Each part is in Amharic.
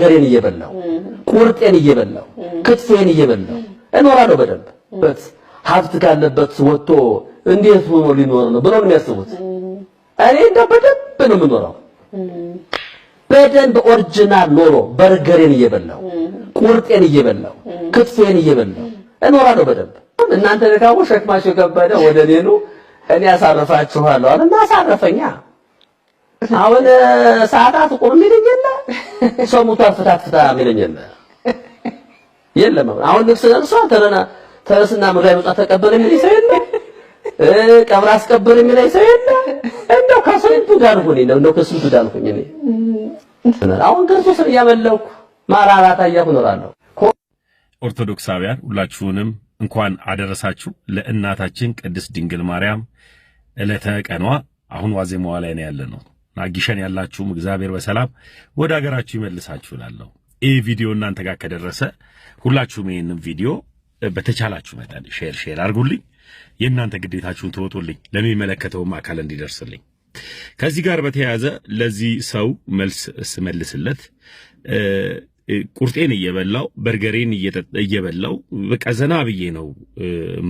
በርገሬን እየበላው ቁርጤን እየበላው ክትፎን እየበላው እኖራለሁ በደንብ ሀብት ካለበት ወጥቶ እንዴት ሆኖ ሊኖር ነው ብለው ነው የሚያስቡት እኔ እንደው በደንብ ነው የምኖረው በደንብ ኦሪጂናል ኖሮ በርገሬን እየበላው ቁርጤን እየበላው ክትፎን እየበላው እኖራለሁ በደንብ እናንተ ደካሞ ሸክማችሁ ከበደ ወደ እኔ ነው እኔ አሳርፋችኋለሁ አለና አሳረፈኛ አሁን ሰዓታት ቆም ይለኛል ሰሙታ ፍታፍታ ይለኛል የለም አሁን ንክስ ደርሷ ተረስና ምራይ መጣ ተቀበለ ምን ይሰየለ ቀብር አስቀበለ ምን ይሰየለ እንደው ከስንቱ ዳርኩኝ እንደው ከስንቱ ዳርኩኝ እኔ አሁን ክርስቶስን ያመለኩ ማራራታ ያኖራለሁ ኦርቶዶክሳውያን ሁላችሁንም እንኳን አደረሳችሁ ለእናታችን ቅድስት ድንግል ማርያም ዕለተ ቀኗ አሁን ዋዜማዋ ላይ ነው ያለነው ናጊሸን ያላችሁም እግዚአብሔር በሰላም ወደ ሀገራችሁ ይመልሳችሁ እላለሁ ይህ ቪዲዮ እናንተ ጋር ከደረሰ ሁላችሁም ይሄንን ቪዲዮ በተቻላችሁ መጠን ሼር አድርጉልኝ የእናንተ ግዴታችሁን ተወጡልኝ ለሚመለከተውም አካል እንዲደርስልኝ ከዚህ ጋር በተያያዘ ለዚህ ሰው መልስ ስመልስለት ቁርጤን እየበላው በርገሬን እየበላው በቃ ዘና ብዬ ነው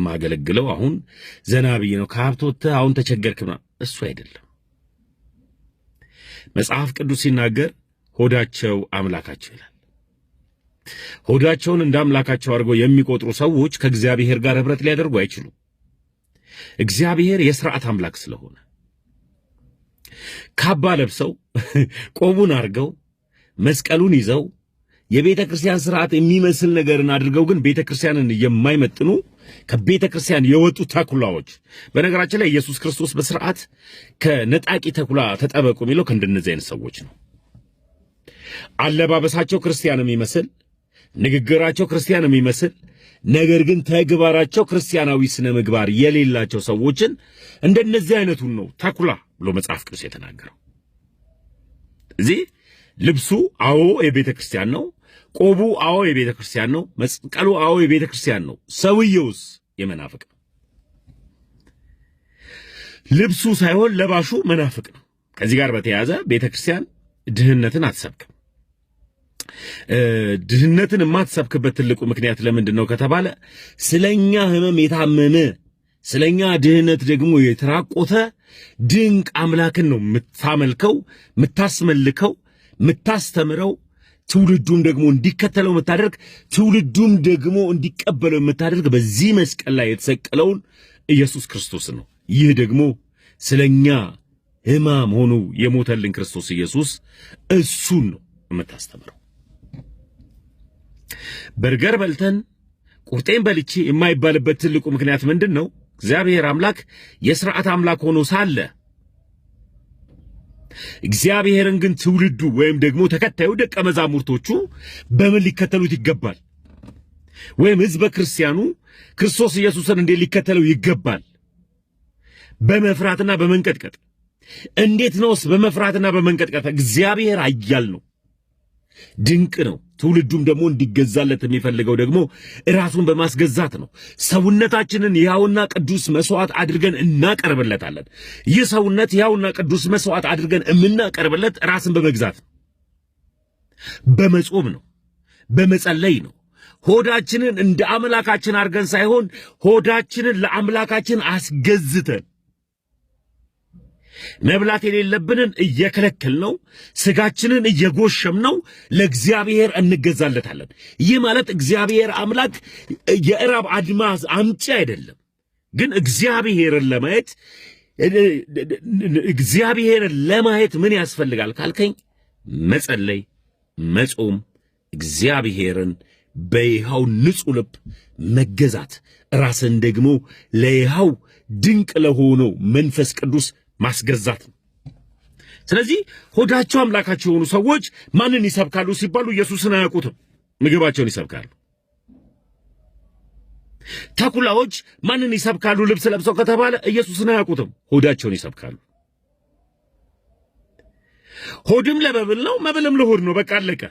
ማገለግለው አሁን ዘና ብዬ ነው ከሀብቶት አሁን ተቸገርክና እሱ አይደለም መጽሐፍ ቅዱስ ሲናገር ሆዳቸው አምላካቸው ይላል ሆዳቸውን እንደ አምላካቸው አድርገው የሚቆጥሩ ሰዎች ከእግዚአብሔር ጋር ህብረት ሊያደርጉ አይችሉም እግዚአብሔር የሥርዓት አምላክ ስለሆነ ካባ ለብሰው ቆቡን አድርገው መስቀሉን ይዘው የቤተ ክርስቲያን ሥርዓት የሚመስል ነገርን አድርገው ግን ቤተ ክርስቲያንን የማይመጥኑ ከቤተ ክርስቲያን የወጡ ተኩላዎች በነገራችን ላይ ኢየሱስ ክርስቶስ በሥርዓት ከነጣቂ ተኩላ ተጠበቁ የሚለው ከእንደነዚህ አይነት ሰዎች ነው አለባበሳቸው ክርስቲያን የሚመስል ንግግራቸው ክርስቲያን የሚመስል ነገር ግን ተግባራቸው ክርስቲያናዊ ስነ ምግባር የሌላቸው ሰዎችን እንደነዚህ አይነቱን ነው ተኩላ ብሎ መጽሐፍ ቅዱስ የተናገረው እዚህ ልብሱ አዎ የቤተ ክርስቲያን ነው ቆቡ አዎ የቤተ ክርስቲያን ነው መስቀሉ አዎ የቤተ ክርስቲያን ነው ሰውየውስ የመናፍቅ ነው ልብሱ ሳይሆን ለባሹ መናፍቅ ነው ከዚህ ጋር በተያያዘ ቤተ ክርስቲያን ድህነትን አትሰብክም ድህነትን የማትሰብክበት ትልቁ ምክንያት ለምንድነው ከተባለ ስለኛ ህመም የታመመ ስለኛ ድህነት ደግሞ የተራቆተ ድንቅ አምላክን ነው የምታመልከው የምታስመልከው የምታስተምረው ትውልዱም ደግሞ እንዲከተለው የምታደርግ ትውልዱም ደግሞ እንዲቀበለው የምታደርግ በዚህ መስቀል ላይ የተሰቀለውን ኢየሱስ ክርስቶስ ነው ይህ ደግሞ ስለኛ ህማም ሆኖ የሞተልን ክርስቶስ ኢየሱስ እሱን ነው የምታስተምረው በርገር በልተን ቁርጤን በልቼ የማይባልበት ትልቁ ምክንያት ምንድነው እግዚአብሔር አምላክ የሥርዓት አምላክ ሆኖ ሳለ እግዚአብሔርን ግን ትውልዱ ወይም ደግሞ ተከታዩ ደቀ መዛሙርቶቹ በምን ሊከተሉት ይገባል ወይም ህዝበ ክርስቲያኑ ክርስቶስ ኢየሱስን እንዴት ሊከተለው ይገባል በመፍራትና በመንቀጥቀጥ እንዴት ነውስ በመፍራትና በመንቀጥቀጥ እግዚአብሔር ኃያል ነው ድንቅ ነው ትውልዱም ደግሞ እንዲገዛለት የሚፈልገው ደግሞ ራሱን በማስገዛት ነው ሰውነታችንን ያውና ቅዱስ መስዋዕት አድርገን እናቀርብለታለን ይህ ሰውነት ያውና ቅዱስ መስዋዕት አድርገን እናቀርብለት ራስን በመግዛት በመጾም ነው በመጸለይ ነው ሆዳችንን እንደ አምላካችን አድርገን ሳይሆን ሆዳችንን ለአምላካችን አስገዝተን መብላት የሌለብንን እየከለከልነው ስጋችንን እየጎሸምነው ለእግዚአብሔር እንገዛለታለን ይህ ማለት እግዚአብሔር አምላክ የእራብ አድማስ አምጪ አይደለም ግን እግዚአብሔርን ለማየት ምን ያስፈልጋል ካልከኝ መጸለይ መጾም እግዚአብሔርን በይሃው ንጹህ ልብ መገዛት ራስን ደግሞ ለይሃው ድንቅ ለሆነው መንፈስ ቅዱስ ማስገዛት ነው ስለዚህ ሆዳቸው አምላካቸው የሆኑ ሰዎች ማንን ይሰብካሉ ሲባሉ ኢየሱስን አያውቁትም ምግባቸውን ይሰብካሉ ተኩላዎች ማንን ይሰብካሉ ልብስ ለብሰው ከተባለ ኢየሱስን አያውቁትም ሆዳቸውን ይሰብካሉ ሆድም ለመብል ነው መብልም ለሆድ ነው በቃ አለቀ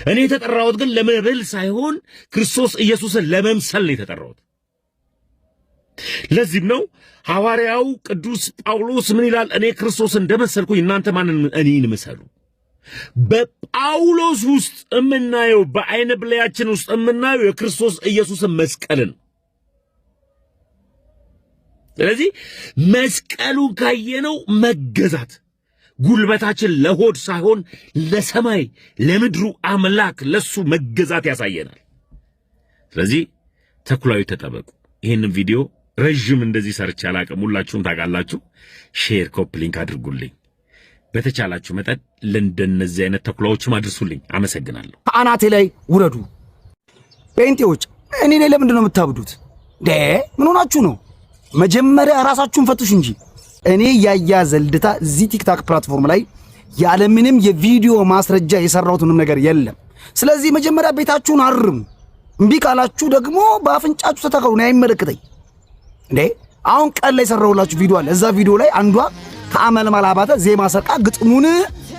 እኔ የተጠራሁት ግን ለመብል ሳይሆን ክርስቶስ ኢየሱስን ለመምሰል ነው የተጠራሁት ለዚህም ነው ሐዋርያው ቅዱስ ጳውሎስ ምን ይላል እኔ ክርስቶስን እንደመሰልኩኝ እናንተ ማንን እኔን ምሰሉ በጳውሎስ ውስጥ የምናየው በአይነ ብሌያችን ውስጥ የምናየው የክርስቶስ ኢየሱስን መስቀልን። ስለዚህ መስቀሉን ካየነው መገዛት ጉልበታችን ለሆድ ሳይሆን ለሰማይ ለምድሩ አምላክ ለሱ መገዛት ያሳየናል። ስለዚህ ተኩላዊ ተጠበቁ። ይህንን ቪዲዮ ረዥም እንደዚህ ሰርቼ አላቅም፣ ሁላችሁም ታውቃላችሁ። ሼር ኮፒ ሊንክ አድርጉልኝ። በተቻላችሁ መጠን ለእንደነዚህ አይነት ተኩላዎችም አድርሱልኝ። አመሰግናለሁ። ከአናቴ ላይ ውረዱ ጴንጤዎች። እኔ ላይ ለምንድን ነው የምታብዱት? ምን ሆናችሁ ነው? መጀመሪያ ራሳችሁን ፈትሹ እንጂ። እኔ ያያ ዘልድታ እዚህ ቲክታክ ፕላትፎርም ላይ ያለምንም የቪዲዮ ማስረጃ የሰራሁትንም ነገር የለም። ስለዚህ መጀመሪያ ቤታችሁን አርሙ። እምቢ ካላችሁ ደግሞ በአፍንጫችሁ ተተከሉ። እኔ አይመለከተኝ። አሁን ቀን ላይ ሰራሁላችሁ ቪዲዮ አለ። እዛ ቪዲዮ ላይ አንዷ ከአመልማል አባተ ዜማ ሰርቃ ግጥሙን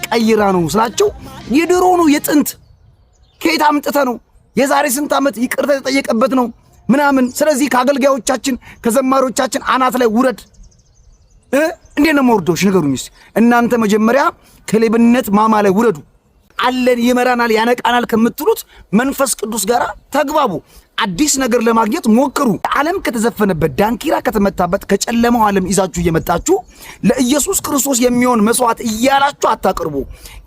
ቀይራ ነው ስላችሁ የድሮ ነው የጥንት ከየት አምጥተ ነው የዛሬ ስንት ዓመት ይቅርታ የተጠየቀበት ነው ምናምን። ስለዚህ ከአገልጋዮቻችን ከዘማሪዎቻችን አናት ላይ ውረድ። እንዴት ነው የምወርደው? ንገሩኝ እስቲ እናንተ። መጀመሪያ ከሌብነት ማማ ላይ ውረዱ። አለን ይመራናል ያነቃናል ከምትሉት መንፈስ ቅዱስ ጋር ተግባቡ። አዲስ ነገር ለማግኘት ሞክሩ። ዓለም ከተዘፈነበት ዳንኪራ ከተመታበት ከጨለማው ዓለም ይዛችሁ እየመጣችሁ ለኢየሱስ ክርስቶስ የሚሆን መስዋዕት እያላችሁ አታቅርቡ።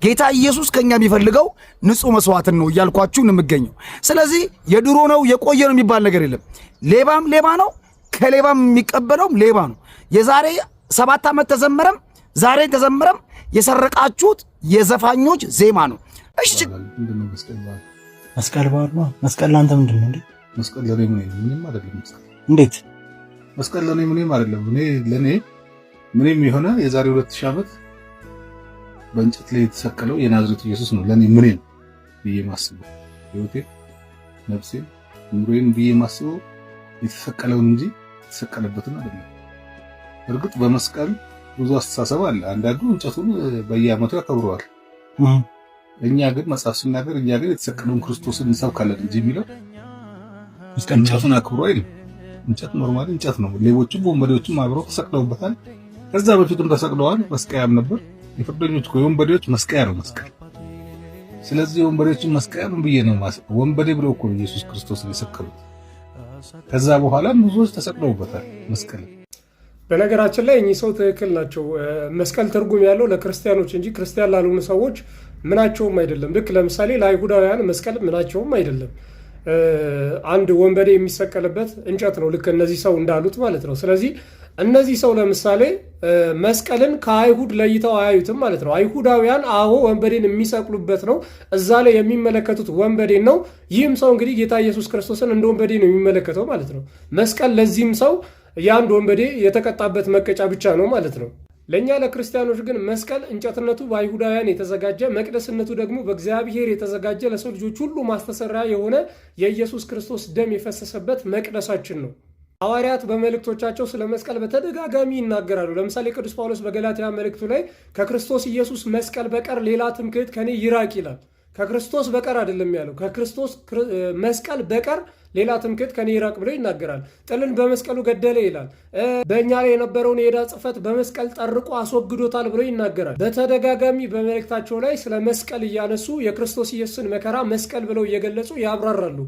ጌታ ኢየሱስ ከኛ የሚፈልገው ንጹህ መስዋዕትን ነው እያልኳችሁ እንምገኘው። ስለዚህ የድሮ ነው የቆየ ነው የሚባል ነገር የለም። ሌባም ሌባ ነው፣ ከሌባም የሚቀበለውም ሌባ ነው። የዛሬ 7 ዓመት ተዘመረም ዛሬ ተዘመረም የሰረቃችሁት የዘፋኞች ዜማ ነው። እሺ መስቀል በዓል ነው። መስቀል ላንተ ምንድን ነው እንዴ? መስቀል ለኔ ምንም አይደለም። እንዴት መስቀል ለኔ ምንም አይደለም? ለኔ ምንም የሆነ የዛሬ 2000 ዓመት በእንጨት ላይ የተሰቀለው የናዝሬቱ ኢየሱስ ነው ለኔ ምንም ብዬ ማስበው። ህይወቴ፣ ነፍሴ፣ ኑሮዬን ብዬ ማስበው የተሰቀለውን እንጂ የተሰቀለበትን አይደለም። እርግጥ በመስቀል ብዙ አስተሳሰብ አለ። አንዳንዱ እንጨቱን በየዓመቱ ያከብረዋል። እኛ ግን መጽሐፍ ሲናገር እኛ ግን የተሰቀለውን ክርስቶስን እንሰብካለን እንጂ የሚለው እንጨቱን አክብሮ አይደለም። እንጨት ኖርማሊ እንጨት ነው። ሌቦችም ወንበዴዎችም አብረው ተሰቅለውበታል። ከዛ በፊትም ተሰቅለዋል። መስቀያም ነበር። የፍርደኞች የወንበዴዎች መስቀያ ነው መስቀል። ስለዚህ ወንበዴዎችን መስቀያ ነው ብዬ ነው ማስበው። ወንበዴ ብለው እኮ ኢየሱስ ክርስቶስን የሰቀሉት። ከዛ በኋላ ብዙዎች ተሰቅለውበታል መስቀል። በነገራችን ላይ እኚህ ሰው ትክክል ናቸው። መስቀል ትርጉም ያለው ለክርስቲያኖች እንጂ ክርስቲያን ላልሆኑ ሰዎች ምናቸውም አይደለም። ልክ ለምሳሌ ለአይሁዳውያን መስቀል ምናቸውም አይደለም። አንድ ወንበዴ የሚሰቀልበት እንጨት ነው፣ ልክ እነዚህ ሰው እንዳሉት ማለት ነው። ስለዚህ እነዚህ ሰው ለምሳሌ መስቀልን ከአይሁድ ለይተው አያዩትም ማለት ነው። አይሁዳውያን አዎ ወንበዴን የሚሰቅሉበት ነው፣ እዛ ላይ የሚመለከቱት ወንበዴን ነው። ይህም ሰው እንግዲህ ጌታ ኢየሱስ ክርስቶስን እንደ ወንበዴ ነው የሚመለከተው ማለት ነው። መስቀል ለዚህም ሰው የአንድ ወንበዴ የተቀጣበት መቀጫ ብቻ ነው ማለት ነው። ለእኛ ለክርስቲያኖች ግን መስቀል እንጨትነቱ በአይሁዳውያን የተዘጋጀ፣ መቅደስነቱ ደግሞ በእግዚአብሔር የተዘጋጀ ለሰው ልጆች ሁሉ ማስተሰሪያ የሆነ የኢየሱስ ክርስቶስ ደም የፈሰሰበት መቅደሳችን ነው። ሐዋርያት በመልእክቶቻቸው ስለ መስቀል በተደጋጋሚ ይናገራሉ። ለምሳሌ ቅዱስ ጳውሎስ በገላትያ መልእክቱ ላይ ከክርስቶስ ኢየሱስ መስቀል በቀር ሌላ ትምክህት ከኔ ይራቅ ይላል። ከክርስቶስ በቀር አይደለም ያለው፣ ከክርስቶስ መስቀል በቀር ሌላ ትምክህት ከኔ ይራቅ ብሎ ይናገራል። ጥልን በመስቀሉ ገደለ ይላል። በእኛ ላይ የነበረውን የዕዳ ጽሕፈት በመስቀል ጠርቆ አስወግዶታል ብሎ ይናገራል። በተደጋጋሚ በመልእክታቸው ላይ ስለ መስቀል እያነሱ የክርስቶስ ኢየሱስን መከራ መስቀል ብለው እየገለጹ ያብራራሉ።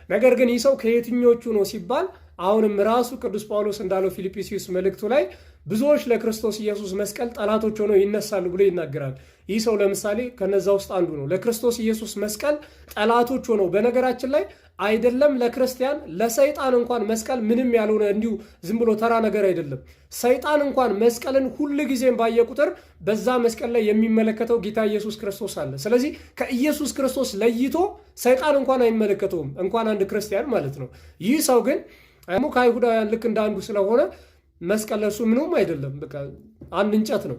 ነገር ግን ይህ ሰው ከየትኞቹ ነው ሲባል አሁንም ራሱ ቅዱስ ጳውሎስ እንዳለው ፊልጵስዩስ መልእክቱ ላይ ብዙዎች ለክርስቶስ ኢየሱስ መስቀል ጠላቶች ሆነው ይነሳሉ ብሎ ይናገራል። ይህ ሰው ለምሳሌ ከነዛ ውስጥ አንዱ ነው። ለክርስቶስ ኢየሱስ መስቀል ጠላቶች ሆነው፣ በነገራችን ላይ አይደለም ለክርስቲያን ለሰይጣን እንኳን መስቀል ምንም ያልሆነ እንዲሁ ዝም ብሎ ተራ ነገር አይደለም። ሰይጣን እንኳን መስቀልን ሁል ጊዜም ባየ ቁጥር በዛ መስቀል ላይ የሚመለከተው ጌታ ኢየሱስ ክርስቶስ አለ። ስለዚህ ከኢየሱስ ክርስቶስ ለይቶ ሰይጣን እንኳን አይመለከተውም፣ እንኳን አንድ ክርስቲያን ማለት ነው። ይህ ሰው ግን ከአይሁዳውያን ልክ እንደ አንዱ ስለሆነ መስቀል ለእሱ ምንም አይደለም፣ በቃ አንድ እንጨት ነው።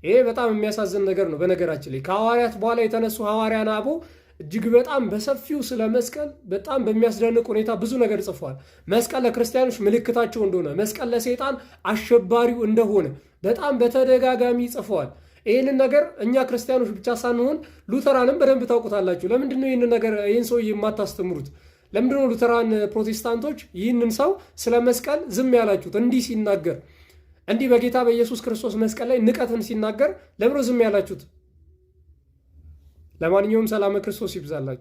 ይሄ በጣም የሚያሳዝን ነገር ነው። በነገራችን ላይ ከሐዋርያት በኋላ የተነሱ ሐዋርያን አበው እጅግ በጣም በሰፊው ስለ መስቀል በጣም በሚያስደንቅ ሁኔታ ብዙ ነገር ጽፏል። መስቀል ለክርስቲያኖች ምልክታቸው እንደሆነ፣ መስቀል ለሰይጣን አሸባሪው እንደሆነ በጣም በተደጋጋሚ ጽፈዋል። ይህንን ነገር እኛ ክርስቲያኖች ብቻ ሳንሆን ሉተራንም በደንብ ታውቁታላችሁ። ለምንድን ነው ይህንን ነገር ይህን ሰው የማታስተምሩት? ለምንድን ነው ሉተራን ፕሮቴስታንቶች ይህንን ሰው ስለ መስቀል ዝም ያላችሁት? እንዲህ ሲናገር እንዲህ በጌታ በኢየሱስ ክርስቶስ መስቀል ላይ ንቀትን ሲናገር ለምንድን ነው ዝም ያላችሁት? ለማንኛውም ሰላም ክርስቶስ ይብዛላችሁ።